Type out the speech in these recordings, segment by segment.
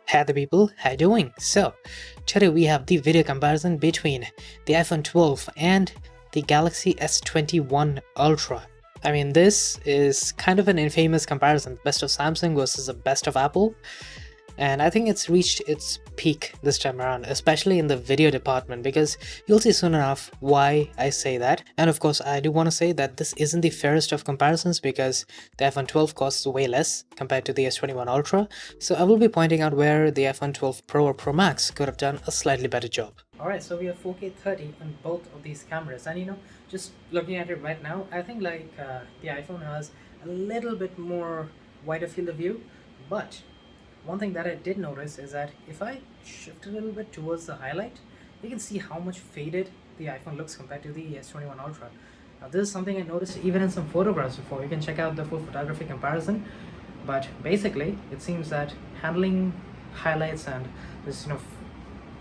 Hey the people, how you doing? So, today we have the video comparison between the iPhone 12 and the Galaxy S21 Ultra. I mean, this is kind of an infamous comparison, best of Samsung versus the best of Apple. And I think it's reached its peak this time around, especially in the video department, because you'll see soon enough why I say that. And of course, I do want to say that this isn't the fairest of comparisons because the iPhone 12 costs way less compared to the S21 Ultra, so I will be pointing out where the iPhone 12 Pro or Pro Max could have done a slightly better job. Alright, so we have 4K 30 on both of these cameras, and just looking at it right now, I think the iPhone has a little bit more wider field of view, but one thing that I did notice is that if I shift a little bit towards the highlight, you can see how much faded the iPhone looks compared to the S21 Ultra. Now this is something I noticed even in some photographs before. You can check out the full photography comparison, but basically it seems that handling highlights and this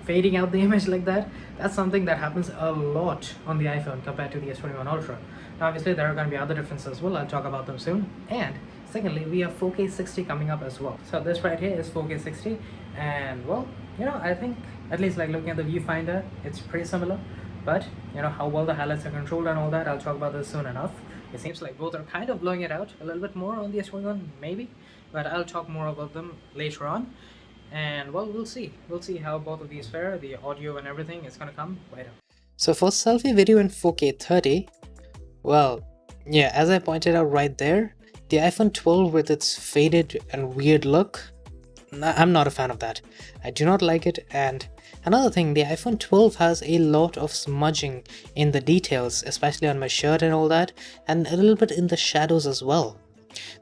fading out the image like that, that's something that happens a lot on the iPhone compared to the S21 Ultra. Now obviously there are going to be other differences as well, I'll talk about them soon. And secondly, we have 4K 60 coming up as well. So this right here is 4K 60, and well, I think at least like looking at the viewfinder, it's pretty similar. But how well the highlights are controlled and all that, I'll talk about this soon enough. It seems like both are kind of blowing it out a little bit more on the S21 maybe, but I'll talk more about them later on. And well, we'll see how both of these fare. The audio and everything is gonna come later. So for selfie video in 4K 30, well, yeah, as I pointed out right there, the iPhone 12 with its faded and weird look, I'm not a fan of that. I do not like it. And another thing, the iPhone 12 has a lot of smudging in the details, especially on my shirt and all that, and a little bit in the shadows as well.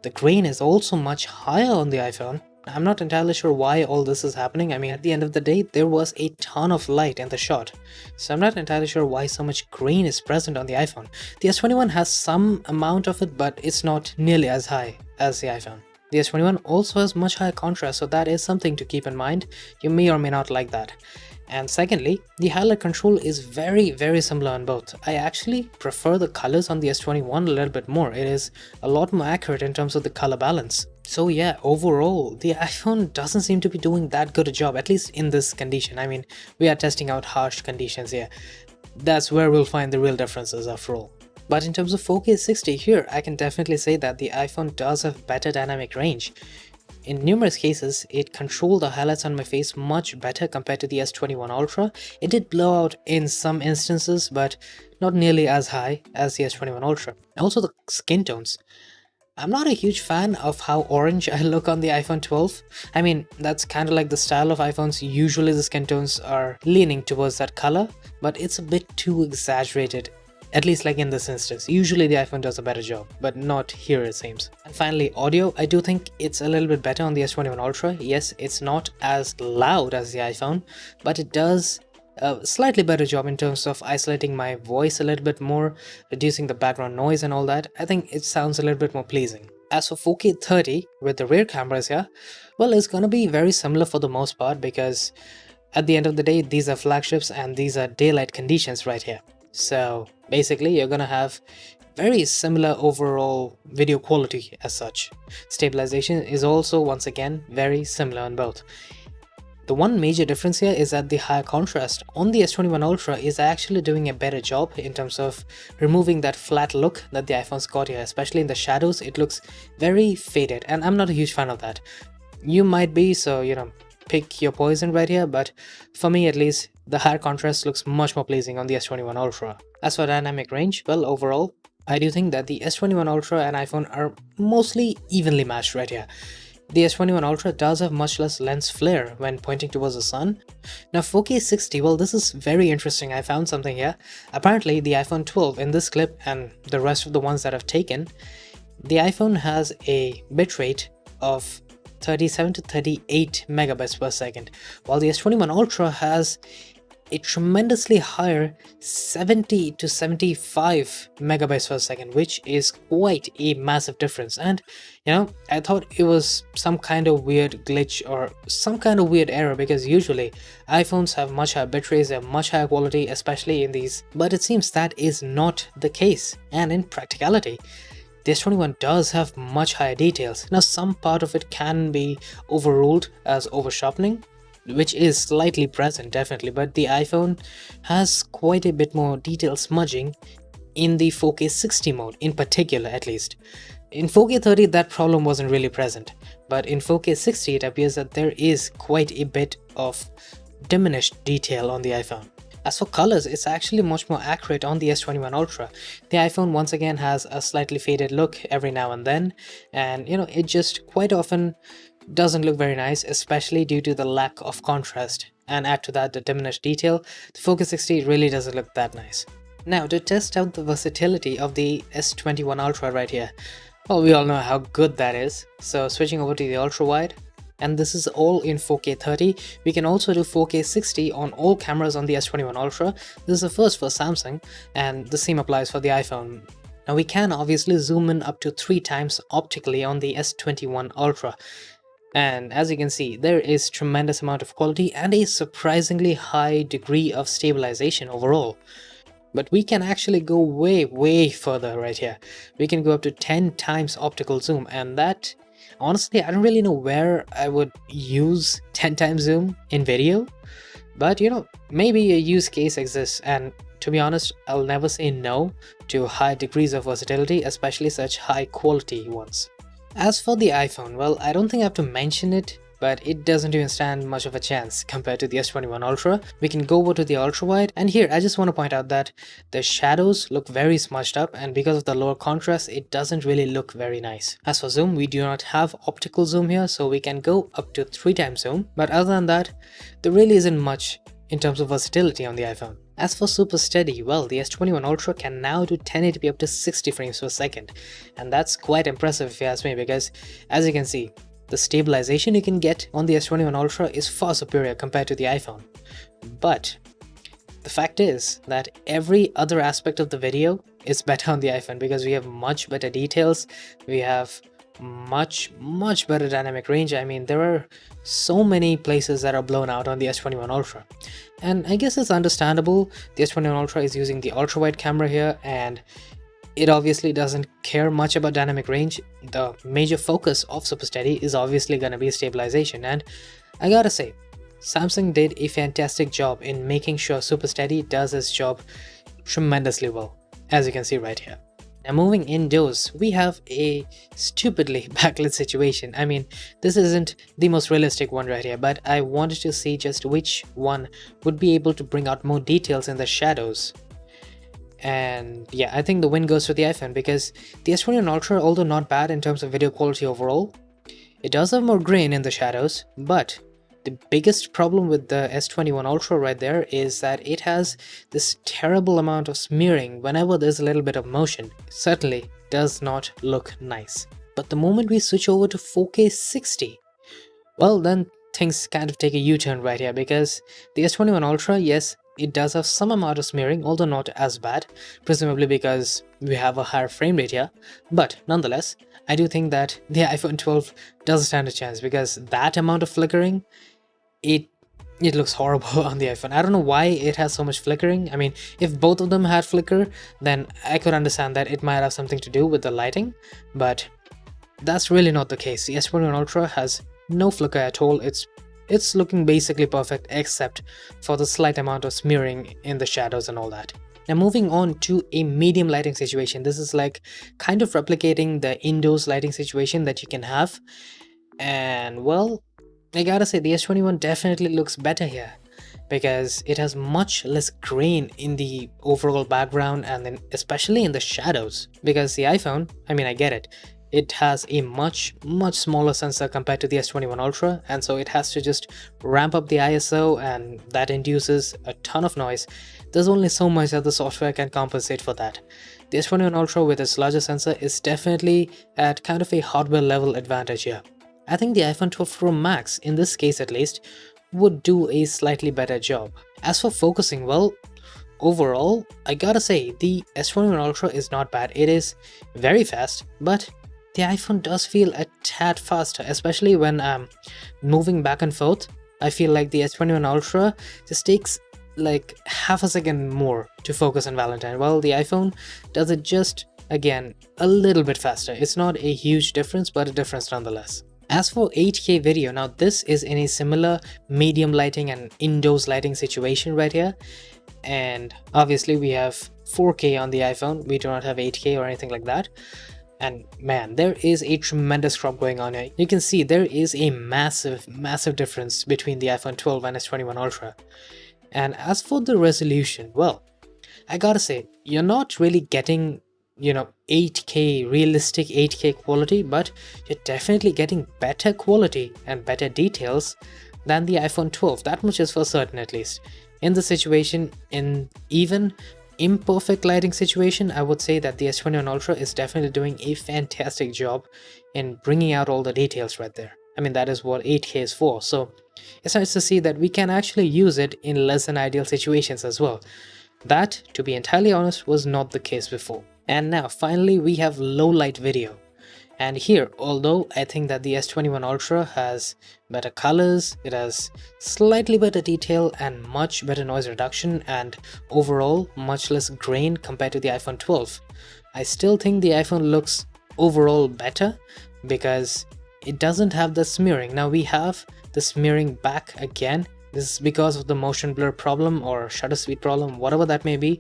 The grain is also much higher on the iPhone. I'm not entirely sure why all this is happening. I mean, at the end of the day, there was a ton of light in the shot. So I'm not entirely sure why so much grain is present on the iPhone. The S21 has some amount of it, but it's not nearly as high as the iPhone. The S21 also has much higher contrast, so that is something to keep in mind. You may or may not like that. And secondly, the highlight control is very similar on both. I actually prefer the colors on the S21 a little bit more. It is a lot more accurate in terms of the color balance. So yeah, overall, the iPhone doesn't seem to be doing that good a job, at least in this condition. I mean, we are testing out harsh conditions here. That's where we'll find the real differences after all. But in terms of 4K 60 here, I can definitely say that the iPhone does have better dynamic range. In numerous cases, it controlled the highlights on my face much better compared to the S21 Ultra. It did blow out in some instances, but not nearly as high as the S21 Ultra. Also the skin tones. I'm not a huge fan of how orange I look on the iPhone 12. I mean, that's kind of like the style of iPhones. Usually the skin tones are leaning towards that color, but it's a bit too exaggerated. At least like in this instance. Usually the iPhone does a better job, but not here it seems. And finally, audio. I do think it's a little bit better on the S21 Ultra. Yes, it's not as loud as the iPhone, but it does a slightly better job in terms of isolating my voice a little bit more, reducing the background noise and all that. I think it sounds a little bit more pleasing. As for 4K 30 with the rear cameras here, well, it's gonna be very similar for the most part because at the end of the day, these are flagships and these are daylight conditions right here. So basically you're gonna have very similar overall video quality as such. Stabilization is also once again very similar on both. The one major difference here is that the higher contrast on the S21 Ultra is actually doing a better job in terms of removing that flat look that the iPhone's got here, especially in the shadows. It looks very faded and I'm not a huge fan of that. You might be, so pick your poison right here, but for me at least, the higher contrast looks much more pleasing on the S21 Ultra. As for dynamic range, well, overall, I do think that the S21 Ultra and iPhone are mostly evenly matched right here. The S21 Ultra does have much less lens flare when pointing towards the sun. Now 4K 60, well, this is very interesting. I found something here. Apparently the iPhone 12 in this clip and the rest of the ones that I've taken, the iPhone has a bitrate of 37 to 38 megabytes per second, while the S21 Ultra has a tremendously higher 70 to 75 megabytes per second, which is quite a massive difference. And I thought it was some kind of weird glitch or some kind of weird error, because usually iPhones have much higher bit rates, they have much higher quality, especially in these, but it seems that is not the case. And in practicality, the S21 does have much higher details. Now some part of it can be overruled as over sharpening, which is slightly present definitely, but the iPhone has quite a bit more detail smudging in the 4K 60 mode in particular at least. In 4K 30 that problem wasn't really present, but in 4K 60 it appears that there is quite a bit of diminished detail on the iPhone. As for colors, it's actually much more accurate on the S21 Ultra. The iPhone once again has a slightly faded look every now and then, and it just quite often doesn't look very nice, especially due to the lack of contrast. And add to that the diminished detail, the 4K 60 really doesn't look that nice. Now to test out the versatility of the S21 Ultra right here, well, we all know how good that is. So switching over to the ultra wide, and this is all in 4K 30. We can also do 4K 60 on all cameras on the S21 Ultra. This is the first for Samsung, and the same applies for the iPhone. Now we can obviously zoom in up to 3 times optically on the S21 Ultra. And as you can see, there is tremendous amount of quality and a surprisingly high degree of stabilization overall. But we can actually go way further right here. We can go up to 10 times optical zoom, and that, honestly, I don't really know where I would use 10 times zoom in video, but maybe a use case exists, and to be honest, I'll never say no to high degrees of versatility, especially such high quality ones. As for the iPhone, well, I don't think I have to mention it, but it doesn't even stand much of a chance compared to the S21 Ultra. We can go over to the ultra wide, and here I just want to point out that the shadows look very smudged up, and because of the lower contrast it doesn't really look very nice. As for zoom, we do not have optical zoom here, so we can go up to 3 times zoom, but other than that there really isn't much in terms of versatility on the iPhone. As for super steady, well, the S21 Ultra can now do 1080p up to 60 frames per second, and that's quite impressive if you ask me, because as you can see, the stabilization you can get on the S21 Ultra is far superior compared to the iPhone. But the fact is that every other aspect of the video is better on the iPhone, because we have much better details, we have much better dynamic range. I mean, there are so many places that are blown out on the S21 Ultra, and I guess it's understandable. The S21 Ultra is using the ultra wide camera here, and it obviously doesn't care much about dynamic range. The major focus of super steady is obviously going to be stabilization, and I gotta say, Samsung did a fantastic job in making sure super steady does its job tremendously well, as you can see right here. Now moving indoors, we have a stupidly backlit situation. I mean, this isn't the most realistic one right here, but I wanted to see just which one would be able to bring out more details in the shadows. And yeah, I think the win goes to the iPhone, because the S21 Ultra, although not bad in terms of video quality overall, it does have more grain in the shadows, but the biggest problem with the S21 Ultra right there is that it has this terrible amount of smearing whenever there's a little bit of motion. It certainly does not look nice. But the moment we switch over to 4K 60, well, then things kind of take a U-turn right here, because the S21 Ultra, yes, it does have some amount of smearing, although not as bad, presumably because we have a higher frame rate here, but nonetheless, I do think that the iPhone 12 does stand a chance, because that amount of flickering, it looks horrible on the iPhone. I don't know why it has so much flickering. I mean, if both of them had flicker, then I could understand that it might have something to do with the lighting, but that's really not the case. The S21 Ultra has no flicker at all. It's looking basically perfect, except for the slight amount of smearing in the shadows and all that. Now moving on to a medium lighting situation. This is like kind of replicating the indoors lighting situation that you can have, and well, I gotta say the S21 definitely looks better here, because it has much less grain in the overall background, and then especially in the shadows. Because the iPhone, I mean, I get it, it has a much smaller sensor compared to the S21 Ultra, and so it has to just ramp up the ISO, and that induces a ton of noise. There's only so much that the software can compensate for that. The S21 Ultra with its larger sensor is definitely at kind of a hardware level advantage here. I think the iPhone 12 Pro Max, in this case at least, would do a slightly better job. As for focusing, well, overall, I gotta say, the S21 Ultra is not bad. It is very fast, but the iPhone does feel a tad faster, especially when moving back and forth. I feel like the S21 Ultra just takes like half a second more to focus on Valentine, while the iPhone does it just again, a little bit faster. It's not a huge difference, but a difference nonetheless. As for 8K video, now this is in a similar medium lighting and indoors lighting situation right here. And obviously we have 4K on the iPhone, we do not have 8K or anything like that. And man, there is a tremendous crop going on here. You can see there is a massive difference between the iPhone 12 and S21 Ultra. And as for the resolution, well, I gotta say, you're not really getting, 8K, realistic 8K quality, but you're definitely getting better quality and better details than the iPhone 12. That much is for certain, at least. In the situation, in even imperfect lighting situation, I would say that the S21 Ultra is definitely doing a fantastic job in bringing out all the details right there. I mean, that is what 8K is for. So it's nice to see that we can actually use it in less than ideal situations as well. That, to be entirely honest, was not the case before. And now finally we have low light video. And here, although I think that the S21 Ultra has better colors, it has slightly better detail and much better noise reduction and overall much less grain compared to the iPhone 12. I still think the iPhone looks overall better because it doesn't have the smearing. Now we have the smearing back again. This is because of the motion blur problem or shutter speed problem, whatever that may be.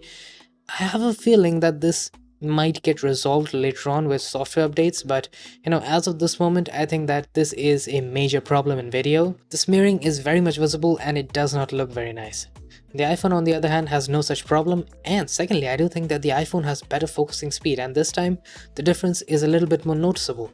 I have a feeling that this might get resolved later on with software updates, but as of this moment, I think that this is a major problem in video. The smearing is very much visible and it does not look very nice. The iPhone on the other hand has no such problem, and secondly, I do think that the iPhone has better focusing speed, and this time the difference is a little bit more noticeable.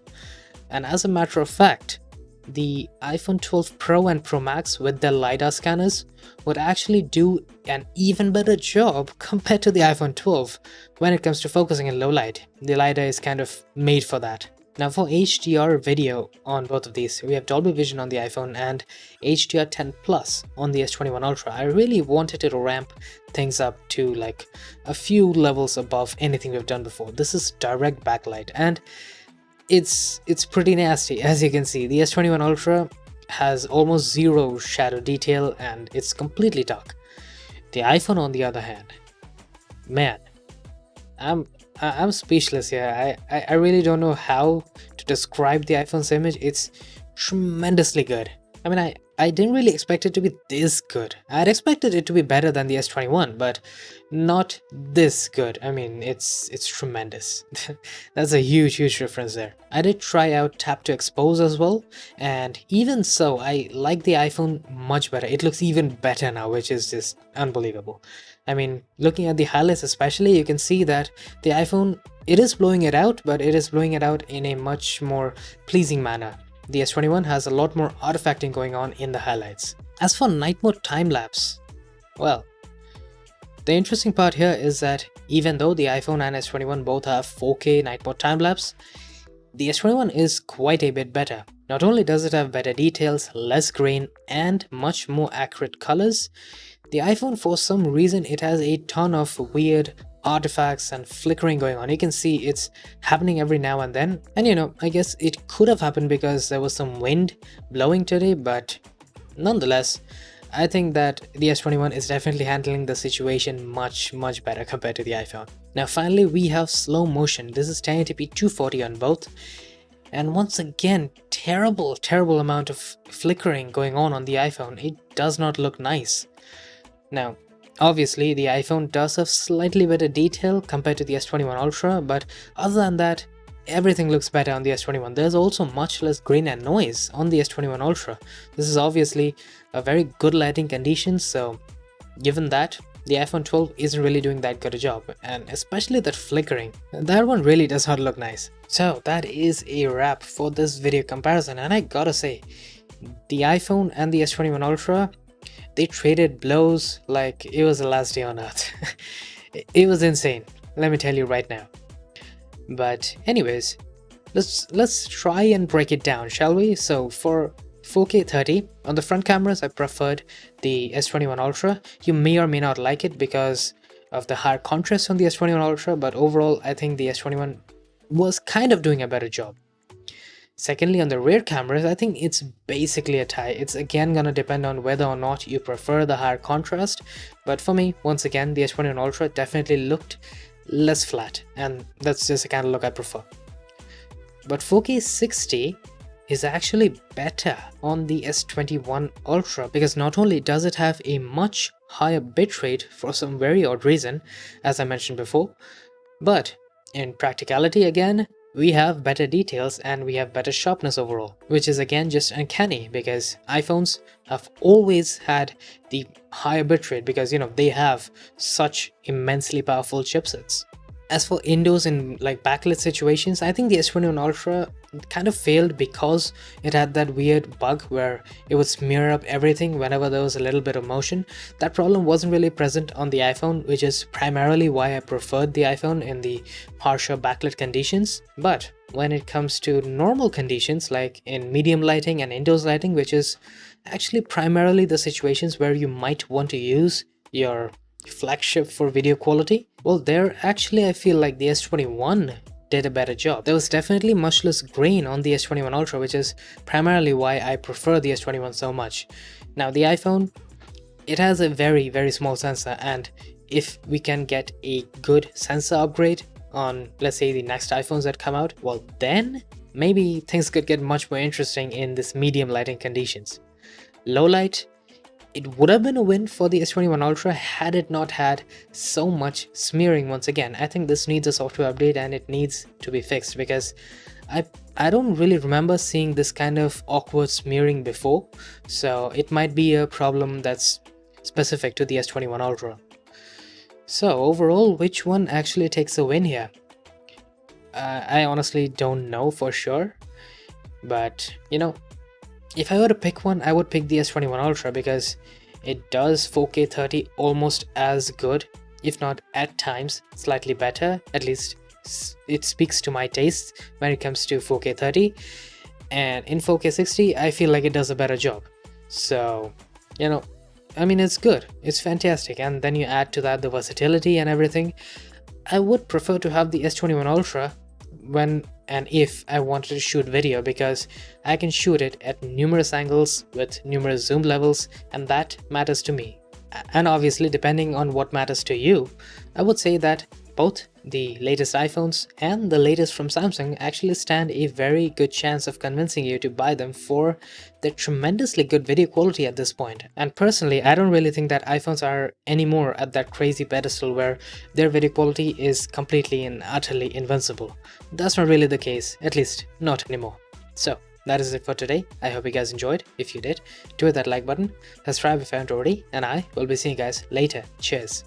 And as a matter of fact, the iPhone 12 Pro and Pro Max with their LiDAR scanners would actually do an even better job compared to the iPhone 12 when it comes to focusing in low light. The LiDAR is kind of made for that. Now for HDR video on both of these, we have Dolby Vision on the iPhone and HDR 10 Plus on the S21 Ultra. I really wanted to ramp things up to like a few levels above anything we've done before. This is direct backlight and it's pretty nasty. As you can see, the S21 Ultra has almost zero shadow detail and it's completely dark. The iPhone on the other hand, man, I'm speechless here. I really don't know how to describe the iPhone's image. It's tremendously good. I mean, I didn't really expect it to be this good. I'd expected it to be better than the S21, but not this good. I mean, it's tremendous. That's a huge difference there. I did try out tap to expose as well, and even so, I like the iPhone much better. It looks even better now, which is just unbelievable. I mean, looking at the highlights especially, you can see that the iPhone, it is blowing it out, but it is blowing it out in a much more pleasing manner. The S21 has a lot more artifacting going on in the highlights. As for night mode time-lapse, well, the interesting part here is that even though the iPhone and S21 both have 4K night mode time-lapse, the S21 is quite a bit better. Not only does it have better details, less grain, and much more accurate colors, the iPhone, for some reason, it has a ton of weird artifacts and flickering going on. You can see it's happening every now and then, and I guess it could have happened because there was some wind blowing today, but nonetheless, I think that the S21 is definitely handling the situation much better compared to the iPhone. Now finally, we have slow motion. This is 1080p 240 on both, and once again, terrible amount of flickering going on the iPhone. It does not look nice. Now obviously, the iPhone does have slightly better detail compared to the S21 Ultra, but other than that, everything looks better on the S21. There's also much less grain and noise on the S21 Ultra. This is obviously a very good lighting condition, so given that, the iPhone 12 isn't really doing that good a job, and especially that flickering. That one really does not look nice. So that is a wrap for this video comparison, and I gotta say, the iPhone and the S21 Ultra, they traded blows like it was the last day on earth. It was insane, let me tell you right now. But anyways, let's try and break it down, shall we? So for 4K 30, on the front cameras I preferred the S21 Ultra. You may or may not like it because of the higher contrast on the S21 Ultra, but overall I think the S21 was kind of doing a better job. Secondly, on the rear cameras, I think it's basically a tie. It's again gonna depend on whether or not you prefer the higher contrast, but for me, once again, the S21 Ultra definitely looked less flat, and that's just the kind of look I prefer. But 4K 60 is actually better on the S21 Ultra because not only does it have a much higher bitrate for some very odd reason, as I mentioned before, but in practicality again, we have better details and we have better sharpness overall, which is again just uncanny because iPhones have always had the higher bitrate because they have such immensely powerful chipsets. As for indoors and like backlit situations, I think the S21 Ultra kind of failed because it had that weird bug where it would smear up everything whenever there was a little bit of motion. That problem wasn't really present on the iPhone, which is primarily why I preferred the iPhone in the harsher backlit conditions. But when it comes to normal conditions like in medium lighting and indoors lighting, which is actually primarily the situations where you might want to use your flagship for video quality, well, there actually I feel like the S21 did a better job. There was definitely much less grain on the S21 Ultra, which is primarily why I prefer the S21 so much. Now the iPhone, it has a very small sensor, and if we can get a good sensor upgrade on, let's say, the next iPhones that come out, well then maybe things could get much more interesting in this medium lighting conditions. Low light, it would have been a win for the S21 Ultra had it not had so much smearing once again. I think this needs a software update and it needs to be fixed because I don't really remember seeing this kind of awkward smearing before, so it might be a problem that's specific to the S21 Ultra. So overall, which one actually takes a win here? I honestly don't know for sure, but if I were to pick one, I would pick the S21 Ultra because it does 4K 30 almost as good, if not at times slightly better. At least it speaks to my taste when it comes to 4K 30, and in 4K 60 I feel like it does a better job. So I mean, it's good, it's fantastic, and then you add to that the versatility and everything. I would prefer to have the S21 Ultra when and if I wanted to shoot video because I can shoot it at numerous angles with numerous zoom levels, and that matters to me. And obviously, depending on what matters to you, I would say that both the latest iPhones and the latest from Samsung actually stand a very good chance of convincing you to buy them for their tremendously good video quality at this point. And personally, I don't really think that iPhones are anymore at that crazy pedestal where their video quality is completely and utterly invincible. That's not really the case, at least not anymore. So that is it for today. I hope you guys enjoyed. If you did, do hit that like button, subscribe if you haven't already, and I will be seeing you guys later. Cheers.